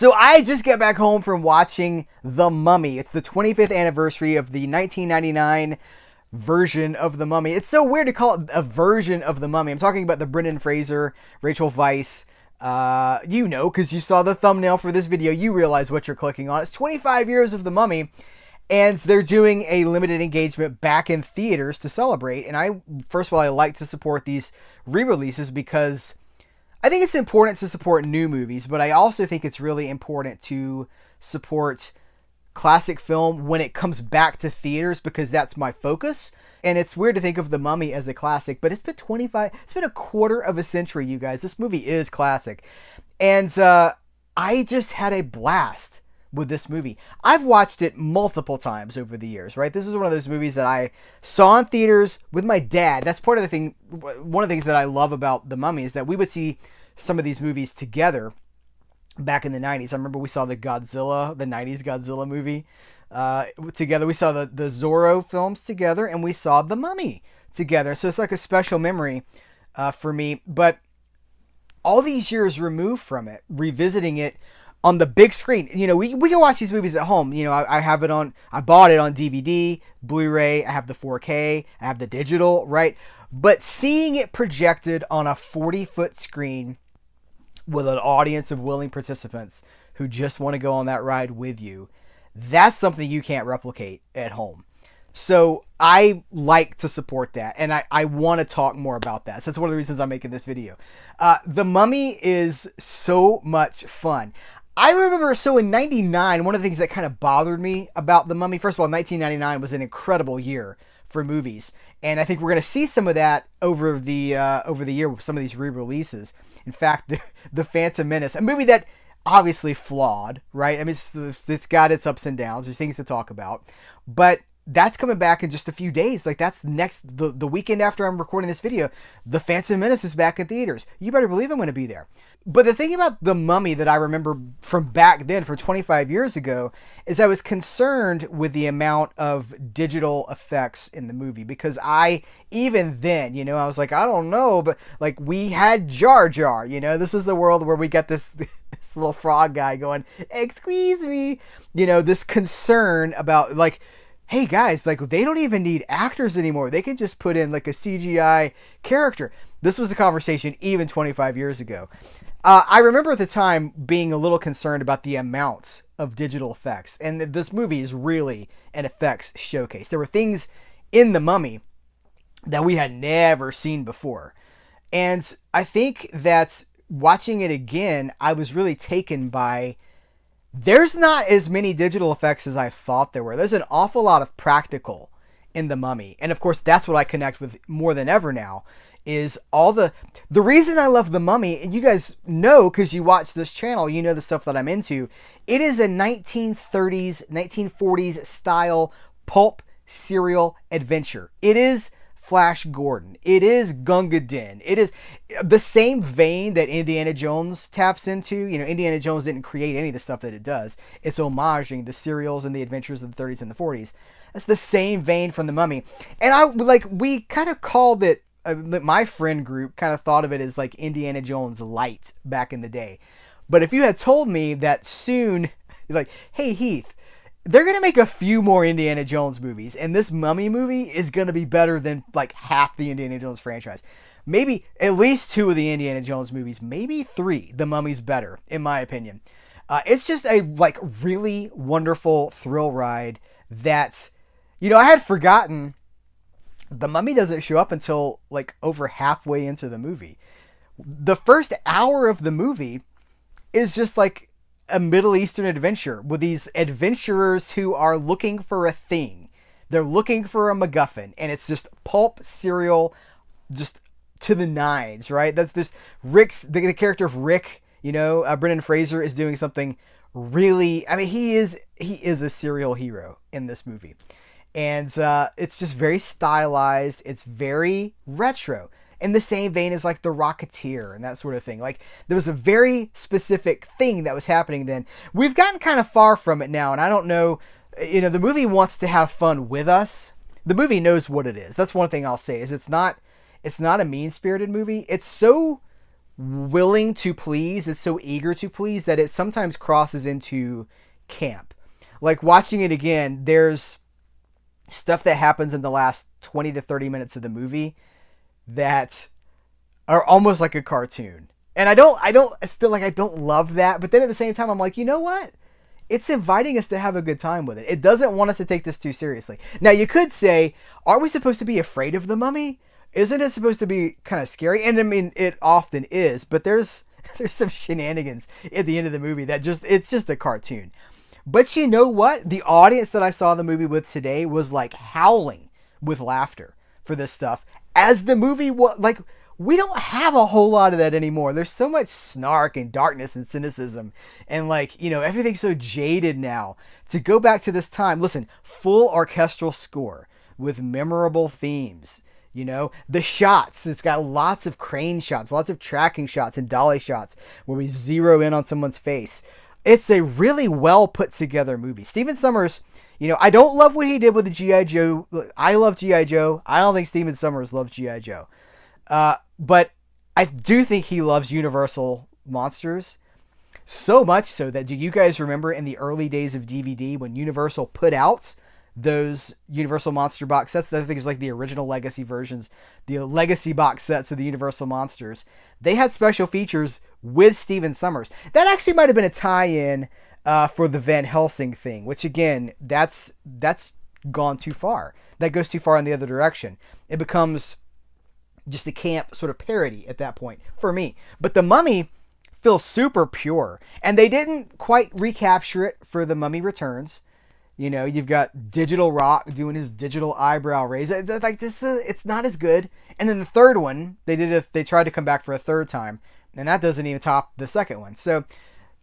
So I just got back home from watching The Mummy. It's the 25th anniversary of the 1999 version of The Mummy. It's so weird to call it a version of The Mummy. I'm talking about the Brendan Fraser, Rachel Weisz. Because you saw the thumbnail for this video, you realize what you're clicking on. It's 25 years of The Mummy, and they're doing a limited engagement back in theaters to celebrate. And first of all, I like to support these re-releases because I think it's important to support new movies, but I also think it's really important to support classic film when it comes back to theaters, because that's my focus. And it's weird to think of The Mummy as a classic, but it's been a quarter of a century, you guys. This movie is classic. And I just had a blast with this movie. I've watched it multiple times over the years, right? This is one of those movies that I saw in theaters with my dad. That's part of the thing. One of the things that I love about The Mummy is that we would see some of these movies together back in the 90s. I remember we saw the 90s Godzilla movie together. We saw the Zorro films together, and we saw The Mummy together. So it's like a special memory for me. But all these years removed from it, revisiting it on the big screen, we can watch these movies at home. I bought it on DVD, Blu-ray, I have the 4K, I have the digital, right? But seeing it projected on a 40-foot screen with an audience of willing participants who just want to go on that ride with you, that's something you can't replicate at home. So I like to support that, and I want to talk more about that. So that's one of the reasons I'm making this video. The Mummy is so much fun. I remember, so in 99, one of the things that kind of bothered me about The Mummy, first of all, 1999 was an incredible year for movies, and I think we're going to see some of that over the year with some of these re-releases. In fact, the Phantom Menace, a movie that obviously flawed, right? I mean, it's got its ups and downs. There's things to talk about, but that's coming back in just a few days. Like, that's the weekend after I'm recording this video. The Phantom Menace is back in theaters. You better believe I'm going to be there. But the thing about The Mummy that I remember from back then, from 25 years ago, is I was concerned with the amount of digital effects in the movie. Because even then, I was like, I don't know, but like, we had Jar Jar, this is the world where we get this little frog guy going, excuse me, this concern about, like, hey guys, like, they don't even need actors anymore. They can just put in like a CGI character. This was a conversation even 25 years ago. I remember at the time being a little concerned about the amounts of digital effects. And this movie is really an effects showcase. There were things in The Mummy that we had never seen before. And I think that watching it again, I was really taken by, there's not as many digital effects as I thought there were. There's an awful lot of practical in The Mummy. And of course, that's what I connect with more than ever now, is all the reason I love The Mummy, and you guys know because you watch this channel, you know the stuff that I'm into. It is a 1930s, 1940s style pulp serial adventure. It is Flash Gordon. It is Gunga Din. It is the same vein that Indiana Jones taps into. Indiana Jones didn't create any of the stuff that it does. It's homaging the serials and the adventures of the 30s and the 40s. That's the same vein from The Mummy. And we kind of called it, my friend group kind of thought of it as like Indiana Jones light back in the day. But if you had told me that soon, like, hey Heath, they're going to make a few more Indiana Jones movies, and this Mummy movie is going to be better than like half the Indiana Jones franchise. Maybe at least 2 of the Indiana Jones movies, maybe 3. The Mummy's better, in my opinion. It's just a like really wonderful thrill ride that, I had forgotten The Mummy doesn't show up until like over halfway into the movie. The first hour of the movie is just like a Middle Eastern adventure with these adventurers who are looking for a thing. They're looking for a MacGuffin, and it's just pulp serial, just to the nines, right? That's this the character of Rick, Brendan Fraser is doing something really, I mean, he is a serial hero in this movie. And it's just very stylized. It's very retro. In the same vein as like The Rocketeer and that sort of thing. Like, there was a very specific thing that was happening then. We've gotten kind of far from it now, and I don't know, the movie wants to have fun with us. The movie knows what it is. That's one thing I'll say, is it's not a mean-spirited movie. It's so willing to please, it's so eager to please that it sometimes crosses into camp. Like watching it again, there's stuff that happens in the last 20 to 30 minutes of the movie that are almost like a cartoon. And I don't love that, but then at the same time I'm like, you know what? It's inviting us to have a good time with it. It doesn't want us to take this too seriously. Now you could say, are we supposed to be afraid of the mummy? Isn't it supposed to be kind of scary? And I mean, it often is, but there's some shenanigans at the end of the movie that it's just a cartoon. But you know what? The audience that I saw the movie with today was like howling with laughter for this stuff. As the movie was like, we don't have a whole lot of that anymore. There's so much snark and darkness and cynicism and like, everything's so jaded now. To go back to this time, listen, full orchestral score with memorable themes. The shots, it's got lots of crane shots, lots of tracking shots and dolly shots where we zero in on someone's face. It's a really well put together movie. Stephen Sommers, I don't love what he did with the G.I. Joe. I love G.I. Joe. I don't think Stephen Sommers loves G.I. Joe. But I do think he loves Universal monsters. So much so that, do you guys remember in the early days of DVD when Universal put out those Universal Monster box sets? That I think is like the original Legacy versions, the Legacy box sets of the Universal Monsters. They had special features with Stephen Sommers. That actually might have been a tie-in for the Van Helsing thing, which again, that's gone too far. That goes too far in the other direction. It becomes just a camp sort of parody at that point for me. But The Mummy feels super pure, and they didn't quite recapture it for The Mummy Returns. You've got Digital Rock doing his digital eyebrow raise. Like this, it's not as good. And then the third one, they tried to come back for a third time, and that doesn't even top the second one. So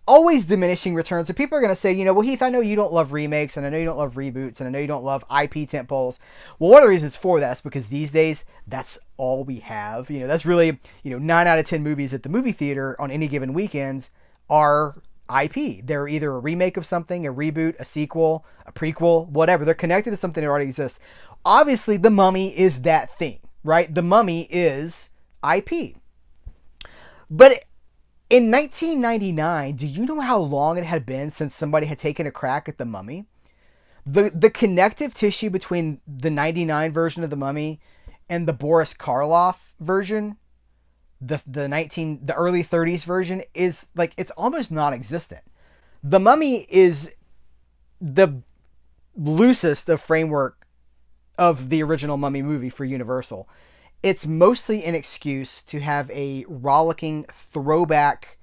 always diminishing returns. So people are going to say, well, Heath, I know you don't love remakes, and I know you don't love reboots, and I know you don't love IP tentpoles. Well, one of the reasons for that is because these days, that's all we have. That's really, 9 out of 10 movies at the movie theater on any given weekends are IP. They're either a remake of something, a reboot, a sequel, a prequel, whatever. They're connected to something that already exists. Obviously, The Mummy is that thing, right? The Mummy is IP. But in 1999, do you know how long it had been since somebody had taken a crack at The Mummy? The connective tissue between the 99 version of The Mummy and the Boris Karloff version, the early 30s version, is like, it's almost non-existent. The Mummy is the loosest of framework of the original Mummy movie for Universal. It's mostly an excuse to have a rollicking throwback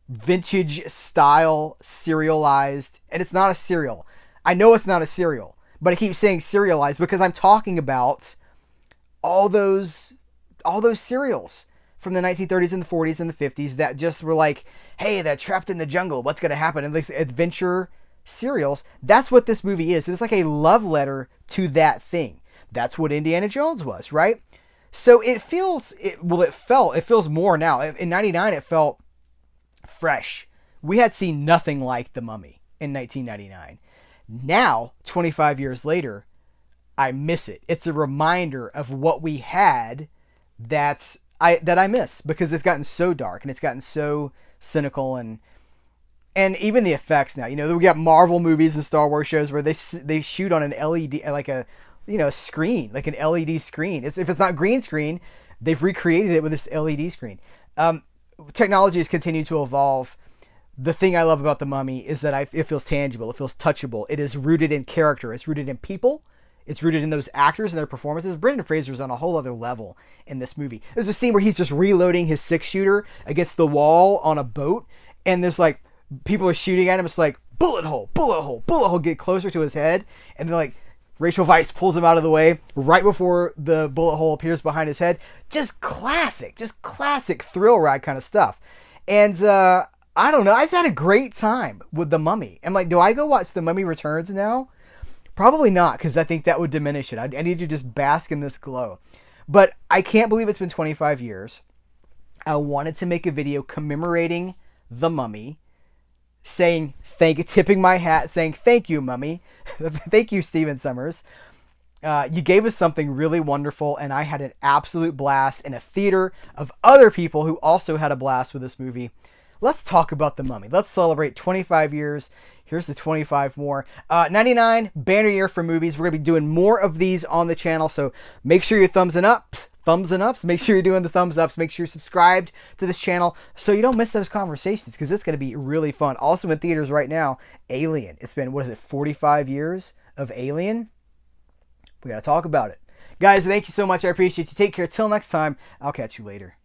vintage style serialized, and it's not a cereal. I know it's not a cereal, but I keep saying serialized because I'm talking about all those cereals from the 1930s and the 40s and the 50s that just were like, hey, they're trapped in the jungle, what's going to happen? And these adventure serials. That's what this movie is. It's like a love letter to that thing. That's what Indiana Jones was, right? So it feels more now. In 99, it felt fresh. We had seen nothing like The Mummy in 1999. Now, 25 years later, I miss it. It's a reminder of what we had that I miss, because it's gotten so dark and it's gotten so cynical, and even the effects now. We got Marvel movies and Star Wars shows where they shoot on an LED, like a screen, like an LED screen. If it's not green screen, they've recreated it with this LED screen. Technology has continued to evolve. The thing I love about The Mummy is that it feels tangible. It feels touchable. It is rooted in character. It's rooted in people. It's rooted in those actors and their performances. Brendan Fraser's on a whole other level in this movie. There's a scene where he's just reloading his 6-shooter against the wall on a boat, and there's like, people are shooting at him. It's like, bullet hole, bullet hole, bullet hole, get closer to his head. And then like, Rachel Weisz pulls him out of the way right before the bullet hole appears behind his head. Just classic thrill ride kind of stuff. And I don't know, I just had a great time with The Mummy. I'm like, do I go watch The Mummy Returns now? Probably not, because I think that would diminish it. I need to just bask in this glow. But I can't believe it's been 25 years. I wanted to make a video commemorating The Mummy, tipping my hat, saying thank you, Mummy. Thank you, Stephen Sommers. You gave us something really wonderful, and I had an absolute blast in a theater of other people who also had a blast with this movie. Let's talk about The Mummy. Let's celebrate 25 years. Here's the 25 more. 99, banner year for movies. We're going to be doing more of these on the channel, so make sure you're thumbs and ups. Make sure you're doing the thumbs ups. Make sure you're subscribed to this channel so you don't miss those conversations, because it's going to be really fun. Also in theaters right now, Alien. It's been, 45 years of Alien? We got to talk about it. Guys, thank you so much. I appreciate you. Take care. Till next time, I'll catch you later.